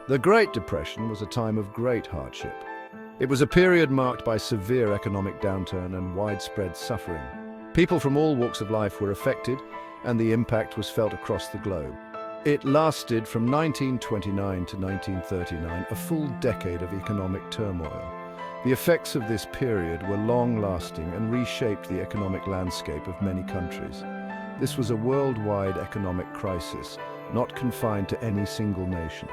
The Great Depression was a time of great hardship. It was a period marked by severe economic downturn and widespread suffering. People from all walks of life were affected, and the impact was felt across the globe. It lasted from 1929 to 1939, a full decade of economic turmoil. The effects of this period were long-lasting and reshaped the economic landscape of many countries. This was a worldwide economic crisis, not confined to any single nation.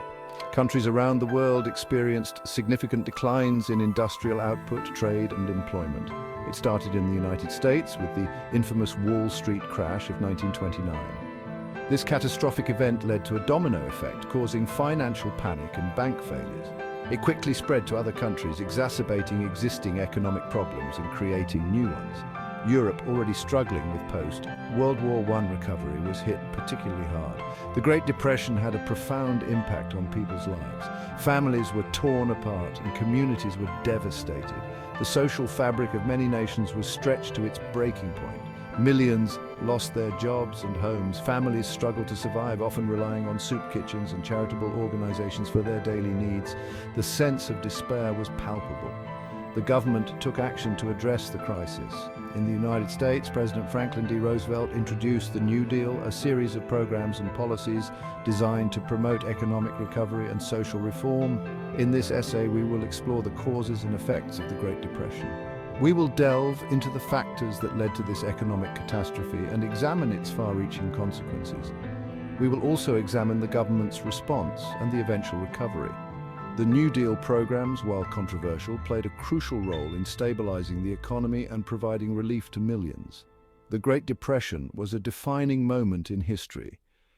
Countries around the world experienced significant declines in industrial output, trade, and employment. It started in the United States with the infamous Wall Street crash of 1929. This catastrophic event led to a domino effect, causing financial panic and bank failures. It quickly spread to other countries, exacerbating existing economic problems and creating new ones. Europe, already struggling with post-World War I recovery, was hit particularly hard. The Great Depression had a profound impact on people's lives. Families were torn apart and communities were devastated. The social fabric of many nations was stretched to its breaking point. Millions lost their jobs and homes. Families struggled to survive, often relying on soup kitchens and charitable organizations for their daily needs. The sense of despair was palpable. The government took action to address the crisis. In the United States, President Franklin D. Roosevelt introduced the New Deal, a series of programs and policies designed to promote economic recovery and social reform. In this essay, we will explore the causes and effects of the Great Depression. We will delve into the factors that led to this economic catastrophe and examine its far-reaching consequences. We will also examine the government's response and the eventual recovery. The New Deal programs, while controversial, played a crucial role in stabilizing the economy and providing relief to millions. The Great Depression was a defining moment in history.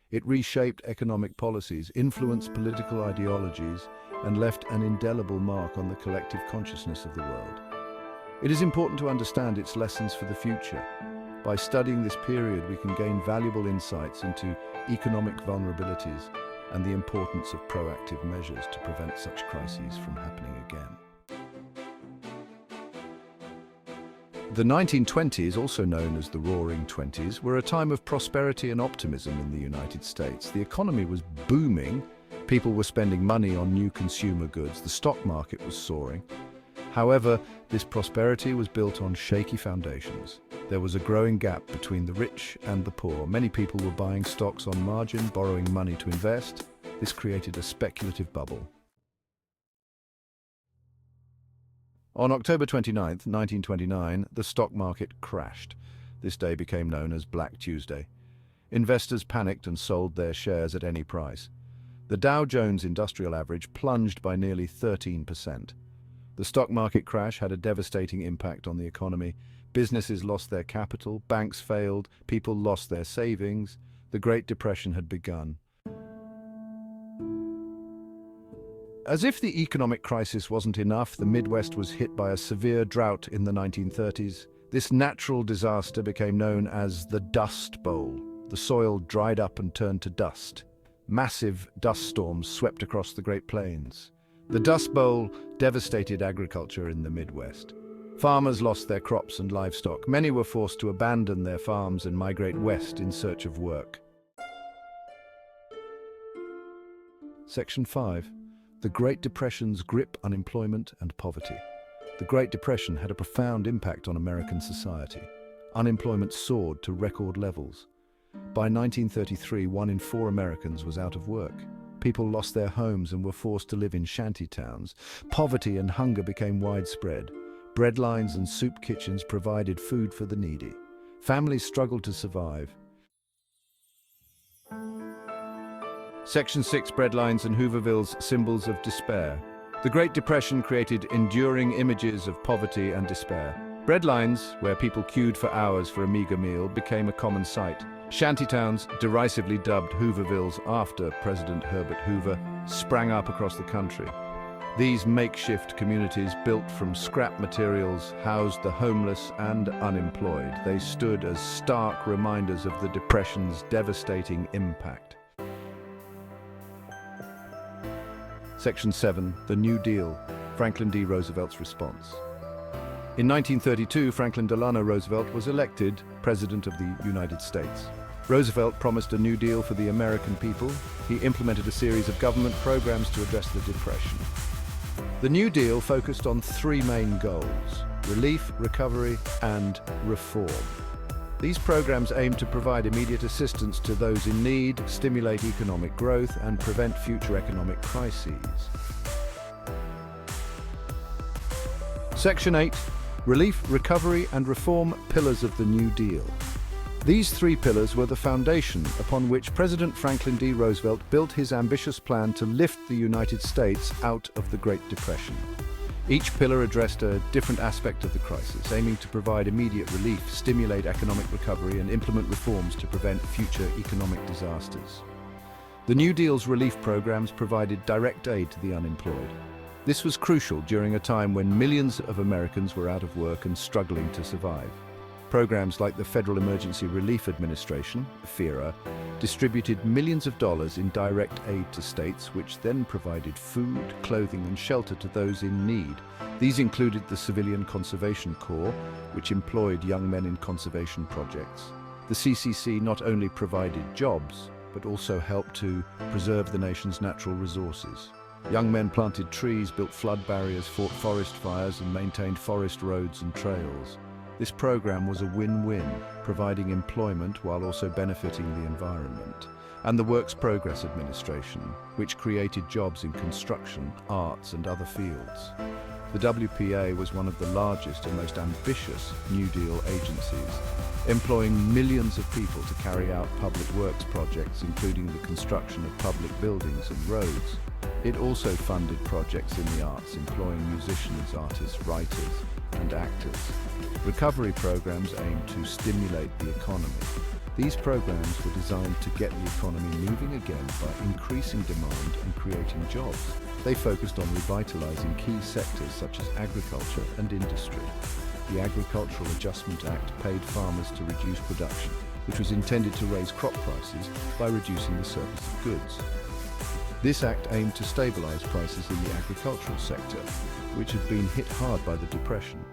It reshaped economic policies, influenced political ideologies, and left an indelible mark on the collective consciousness of the world. It is important to understand its lessons for the future. By studying this period, we can gain valuable insights into economic vulnerabilities and the importance of proactive measures to prevent such crises from happening again. The 1920s, also known as the Roaring Twenties, were a time of prosperity and optimism in the United States. The economy was booming, people were spending money on new consumer goods, the stock market was soaring. However, this prosperity was built on shaky foundations. There was a growing gap between the rich and the poor. Many people were buying stocks on margin, borrowing money to invest. This created a speculative bubble. On October 29, 1929, the stock market crashed. This day became known as Black Tuesday. Investors panicked and sold their shares at any price. The Dow Jones Industrial Average plunged by nearly 13%. The stock market crash had a devastating impact on the economy. Businesses lost their capital, banks failed, people lost their savings. The Great Depression had begun. As if the economic crisis wasn't enough, the Midwest was hit by a severe drought in the 1930s. This natural disaster became known as the Dust Bowl. The soil dried up and turned to dust. Massive dust storms swept across the Great Plains. The Dust Bowl devastated agriculture in the Midwest. Farmers lost their crops and livestock. Many were forced to abandon their farms and migrate west in search of work. Section 5. The Great Depression's grip on unemployment and poverty. The Great Depression had a profound impact on American society. Unemployment soared to record levels. By 1933, 1 in 4 Americans was out of work. People lost their homes and were forced to live in shanty towns. Poverty and hunger became widespread. Breadlines and soup kitchens provided food for the needy. Families struggled to survive. Section 6. Breadlines and Hoovervilles, symbols of despair. The Great Depression created enduring images of poverty and despair. Breadlines, where people queued for hours for a meager meal, became a common sight. Shantytowns, derisively dubbed Hoovervilles after President Herbert Hoover, sprang up across the country. These makeshift communities, built from scrap materials, housed the homeless and unemployed. They stood as stark reminders of the Depression's devastating impact. Section 7. The New Deal. Franklin D. Roosevelt's response. In 1932, Franklin Delano Roosevelt was elected President of the United States. Roosevelt promised a New Deal for the American people. He implemented a series of government programs to address the Depression. The New Deal focused on three main goals: relief, recovery, and reform. These programs aimed to provide immediate assistance to those in need, stimulate economic growth, and prevent future economic crises. Section 8. Relief, Recovery, and Reform Pillars of the New Deal. These three pillars were the foundation upon which President Franklin D. Roosevelt built his ambitious plan to lift the United States out of the Great Depression. Each pillar addressed a different aspect of the crisis, aiming to provide immediate relief, stimulate economic recovery, and implement reforms to prevent future economic disasters. The New Deal's relief programs provided direct aid to the unemployed. This was crucial during a time when millions of Americans were out of work and struggling to survive. Programs like the Federal Emergency Relief Administration, FERA, distributed millions of dollars in direct aid to states, which then provided food, clothing, and shelter to those in need. These included the Civilian Conservation Corps, which employed young men in conservation projects. The CCC not only provided jobs, but also helped to preserve the nation's natural resources. Young men planted trees, built flood barriers, fought forest fires, and maintained forest roads and trails. This program was a win-win, providing employment while also benefiting the environment. And the Works Progress Administration, which created jobs in construction, arts, and other fields. The WPA was one of the largest and most ambitious New Deal agencies, employing millions of people to carry out public works projects, including the construction of public buildings and roads. It also funded projects in the arts, employing musicians, artists, writers, and actors. Recovery programs aimed to stimulate the economy. These programs were designed to get the economy moving again by increasing demand and creating jobs. They focused on revitalizing key sectors such as agriculture and industry. The Agricultural Adjustment Act paid farmers to reduce production, which was intended to raise crop prices by reducing the surplus of goods. This act aimed to stabilize prices in the agricultural sector, which had been hit hard by the Depression.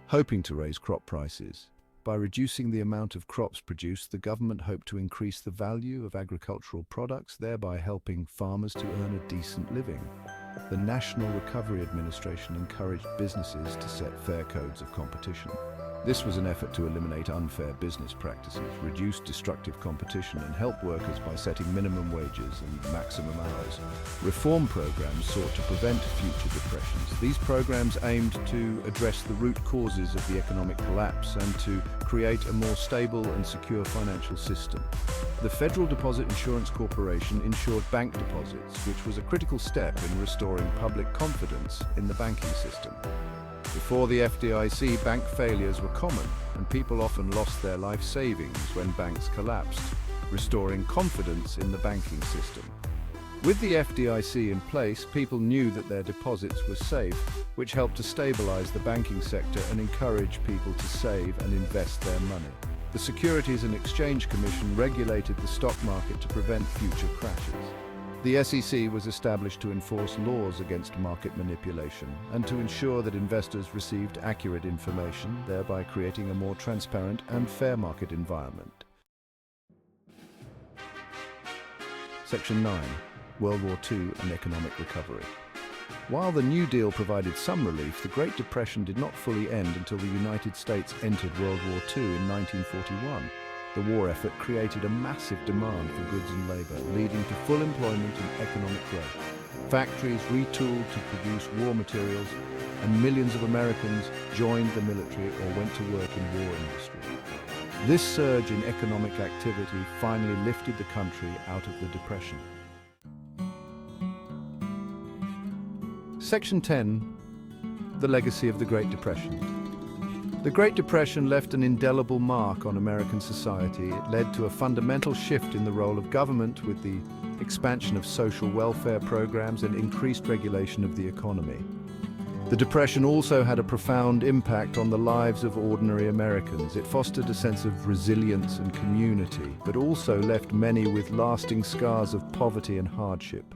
Hoping to raise crop prices, by reducing the amount of crops produced, the government hoped to increase the value of agricultural products, thereby helping farmers to earn a decent living. The National Recovery Administration encouraged businesses to set fair codes of competition. This was an effort to eliminate unfair business practices, reduce destructive competition, and help workers by setting minimum wages and maximum hours. Reform programs sought to prevent future depressions. These programs aimed to address the root causes of the economic collapse and to create a more stable and secure financial system. The Federal Deposit Insurance Corporation insured bank deposits, which was a critical step in restoring public confidence in the banking system. Before the FDIC, bank failures were common, and people often lost their life savings when banks collapsed, restoring confidence in the banking system. With the FDIC in place, people knew that their deposits were safe, which helped to stabilize the banking sector and encourage people to save and invest their money. The Securities and Exchange Commission regulated the stock market to prevent future crashes. The SEC was established to enforce laws against market manipulation and to ensure that investors received accurate information, thereby creating a more transparent and fair market environment. Section 9. World War II and Economic Recovery. While the New Deal provided some relief, the Great Depression did not fully end until the United States entered World War II in 1941. The war effort created a massive demand for goods and labor, leading to full employment and economic growth. Factories retooled to produce war materials, and millions of Americans joined the military or went to work in war industry. This surge in economic activity finally lifted the country out of the Depression. Section 10. The Legacy of the Great Depression. The Great Depression left an indelible mark on American society. It led to a fundamental shift in the role of government with the expansion of social welfare programs and increased regulation of the economy. The Depression also had a profound impact on the lives of ordinary Americans. It fostered a sense of resilience and community, but also left many with lasting scars of poverty and hardship.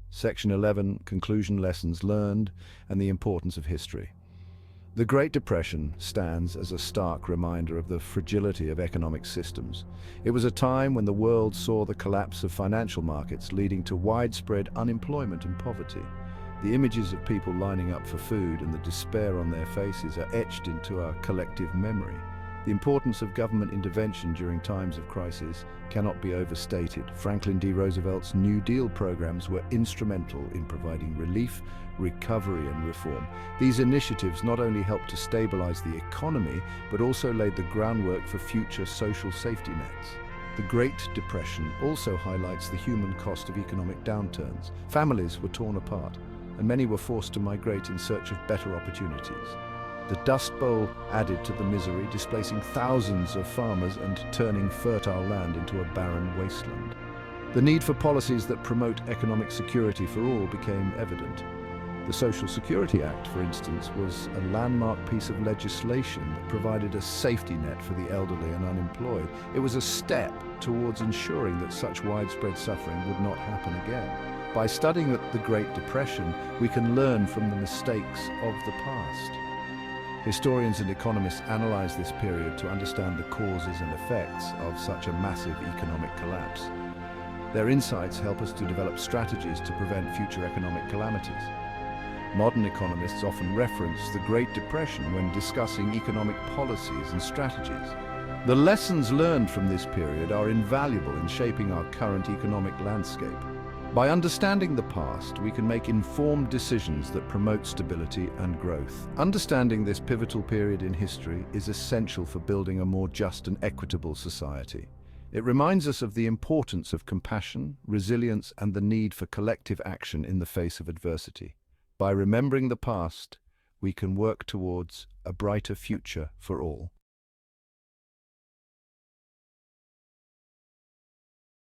Section 11, Conclusion, Lessons Learned, and the Importance of History. The Great Depression stands as a stark reminder of the fragility of economic systems. It was a time when the world saw the collapse of financial markets, leading to widespread unemployment and poverty. The images of people lining up for food and the despair on their faces are etched into our collective memory. The importance of government intervention during times of crisis cannot be overstated. Franklin D. Roosevelt's New Deal programs were instrumental in providing relief, recovery, and reform. These initiatives not only helped to stabilize the economy, but also laid the groundwork for future social safety nets. The Great Depression also highlights the human cost of economic downturns. Families were torn apart, and many were forced to migrate in search of better opportunities. The Dust Bowl added to the misery, displacing thousands of farmers and turning fertile land into a barren wasteland. The need for policies that promote economic security for all became evident. The Social Security Act, for instance, was a landmark piece of legislation that provided a safety net for the elderly and unemployed. It was a step towards ensuring that such widespread suffering would not happen again. By studying the Great Depression, we can learn from the mistakes of the past. Historians and economists analyze this period to understand the causes and effects of such a massive economic collapse. Their insights help us to develop strategies to prevent future economic calamities. Modern economists often reference the Great Depression when discussing economic policies and strategies. The lessons learned from this period are invaluable in shaping our current economic landscape. By understanding the past, we can make informed decisions that promote stability and growth. Understanding this pivotal period in history is essential for building a more just and equitable society. It reminds us of the importance of compassion, resilience, and the need for collective action in the face of adversity. By remembering the past, we can work towards a brighter future for all.